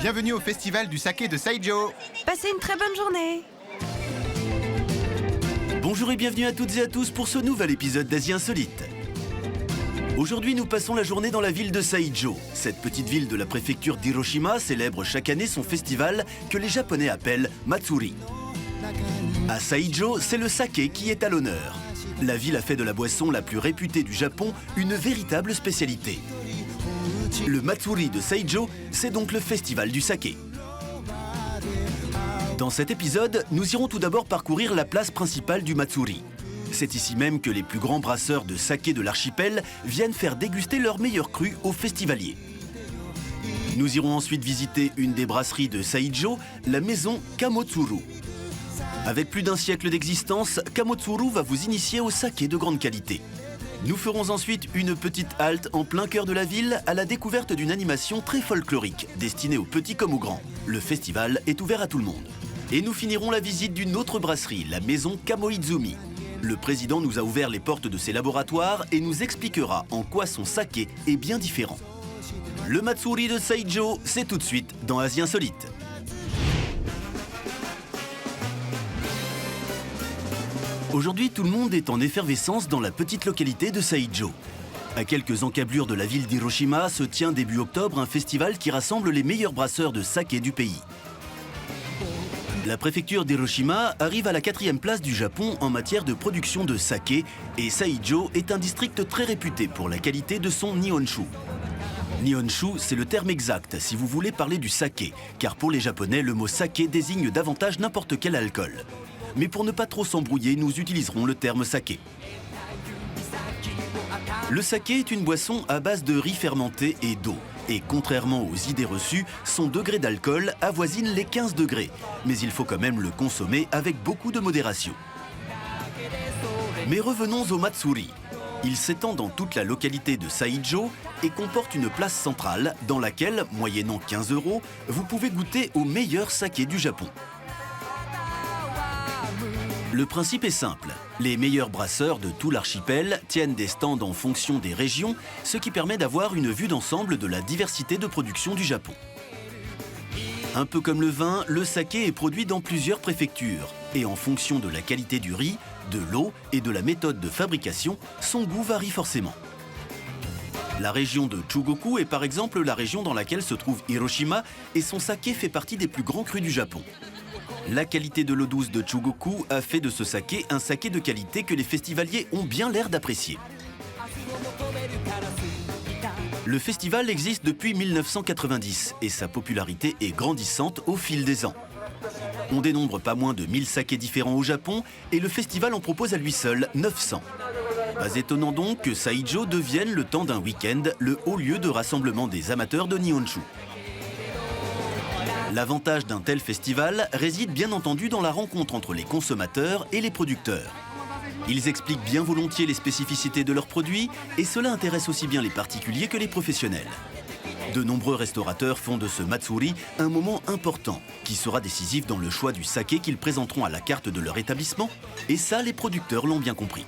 Bienvenue au festival du saké de Saijo. Passez une très bonne journée. Bonjour et bienvenue à toutes et à tous pour ce nouvel épisode d'Asie Insolite. Aujourd'hui, nous passons la journée dans la ville de Saijo. Cette petite ville de la préfecture d'Hiroshima célèbre chaque année son festival que les Japonais appellent Matsuri. À Saijo, c'est le saké qui est à l'honneur. La ville a fait de la boisson la plus réputée du Japon une véritable spécialité. Le Matsuri de Saijo, c'est donc le festival du saké. Dans cet épisode, nous irons tout d'abord parcourir la place principale du Matsuri. C'est ici même que les plus grands brasseurs de saké de l'archipel viennent faire déguster leurs meilleurs crus aux festivaliers. Nous irons ensuite visiter une des brasseries de Saijo, la maison Kamotsuru. Avec plus d'un siècle d'existence, Kamotsuru va vous initier au saké de grande qualité. Nous ferons ensuite une petite halte en plein cœur de la ville à la découverte d'une animation très folklorique, destinée aux petits comme aux grands. Le festival est ouvert à tout le monde. Et nous finirons la visite d'une autre brasserie, la maison Kamoizumi. Le président nous a ouvert les portes de ses laboratoires et nous expliquera en quoi son saké est bien différent. Le Matsuri de Saijo, c'est tout de suite dans Asie Insolite. Aujourd'hui, tout le monde est en effervescence dans la petite localité de Saijo. À quelques encablures de la ville d'Hiroshima se tient début octobre un festival qui rassemble les meilleurs brasseurs de saké du pays. La préfecture d'Hiroshima arrive à la 4e place du Japon en matière de production de saké et Saijo est un district très réputé pour la qualité de son Nihonshu. Nihonshu, c'est le terme exact si vous voulez parler du saké, car pour les Japonais, le mot saké désigne davantage n'importe quel alcool. Mais pour ne pas trop s'embrouiller, nous utiliserons le terme saké. Le saké est une boisson à base de riz fermenté et d'eau. Et contrairement aux idées reçues, son degré d'alcool avoisine les 15 degrés. Mais il faut quand même le consommer avec beaucoup de modération. Mais revenons au Matsuri. Il s'étend dans toute la localité de Saijo et comporte une place centrale dans laquelle, moyennant 15 €, vous pouvez goûter au meilleur saké du Japon. Le principe est simple. Les meilleurs brasseurs de tout l'archipel tiennent des stands en fonction des régions, ce qui permet d'avoir une vue d'ensemble de la diversité de production du Japon. Un peu comme le vin, le saké est produit dans plusieurs préfectures. Et en fonction de la qualité du riz, de l'eau et de la méthode de fabrication, son goût varie forcément. La région de Chugoku est par exemple la région dans laquelle se trouve Hiroshima et son saké fait partie des plus grands crus du Japon. La qualité de l'eau douce de Chugoku a fait de ce saké un saké de qualité que les festivaliers ont bien l'air d'apprécier. Le festival existe depuis 1990 et sa popularité est grandissante au fil des ans. On dénombre pas moins de 1000 sakés différents au Japon et le festival en propose à lui seul 900. Pas étonnant donc que Saijo devienne le temps d'un week-end le haut lieu de rassemblement des amateurs de Nihonshu. L'avantage d'un tel festival réside bien entendu dans la rencontre entre les consommateurs et les producteurs. Ils expliquent bien volontiers les spécificités de leurs produits et cela intéresse aussi bien les particuliers que les professionnels. De nombreux restaurateurs font de ce Matsuri un moment important qui sera décisif dans le choix du saké qu'ils présenteront à la carte de leur établissement et ça, les producteurs l'ont bien compris.